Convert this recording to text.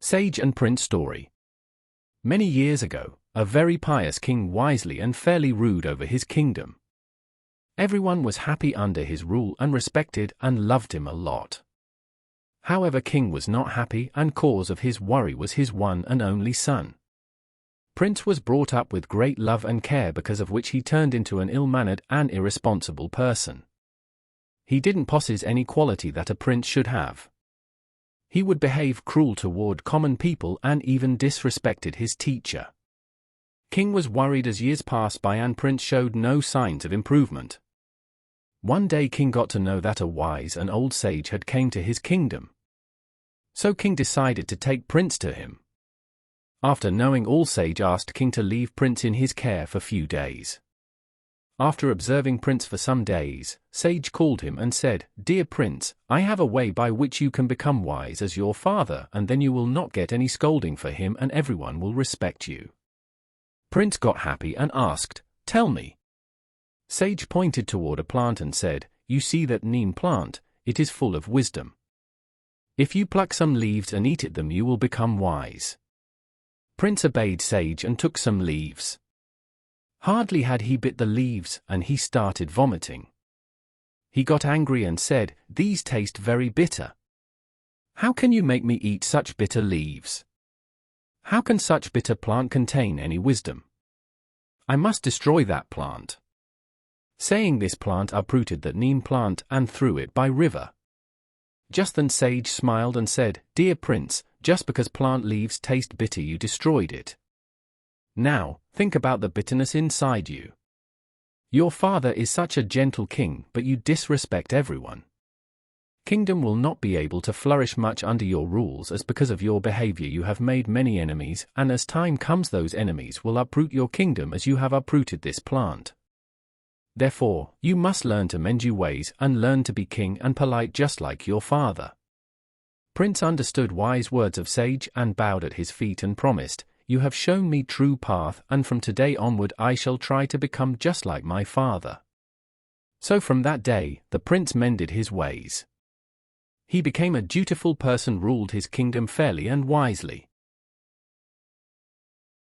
Sage and Prince story. Many years ago, a very pious king wisely and fairly ruled over his kingdom. Everyone was happy under his rule and respected and loved him a lot. However, king was not happy, and cause of his worry was his one and only son. Prince was brought up with great love and care, because of which he turned into an ill-mannered and irresponsible person. He didn't possess any quality that a prince should have. He would behave cruel toward common people and even disrespected his teacher. King was worried as years passed by and Prince showed no signs of improvement. One day King got to know that a wise and old sage had came to his kingdom. So King decided to take Prince to him. After knowing all, Sage asked King to leave Prince in his care for few days. After observing Prince for some days, Sage called him and said, "Dear Prince, I have a way by which you can become wise as your father, and then you will not get any scolding for him and everyone will respect you." Prince got happy and asked, "Tell me." Sage pointed toward a plant and said, "You see that neem plant? It is full of wisdom. If you pluck some leaves and eat them, you will become wise." Prince obeyed Sage and took some leaves. Hardly had he bit the leaves, and he started vomiting. He got angry and said, "These taste very bitter. How can you make me eat such bitter leaves? How can such bitter plant contain any wisdom? I must destroy that plant." Saying this, plant uprooted that neem plant and threw it by river. Just then Sage smiled and said, "Dear Prince, just because plant leaves taste bitter you destroyed it. Now, think about the bitterness inside you. Your father is such a gentle king, but you disrespect everyone. Kingdom will not be able to flourish much under your rules, as because of your behavior you have made many enemies, and as time comes those enemies will uproot your kingdom as you have uprooted this plant. Therefore, you must learn to mend your ways and learn to be king and polite just like your father." Prince understood wise words of Sage and bowed at his feet and promised, "You have shown me true path, and from today onward I shall try to become just like my father." So from that day, the prince mended his ways. He became a dutiful person, ruled his kingdom fairly and wisely.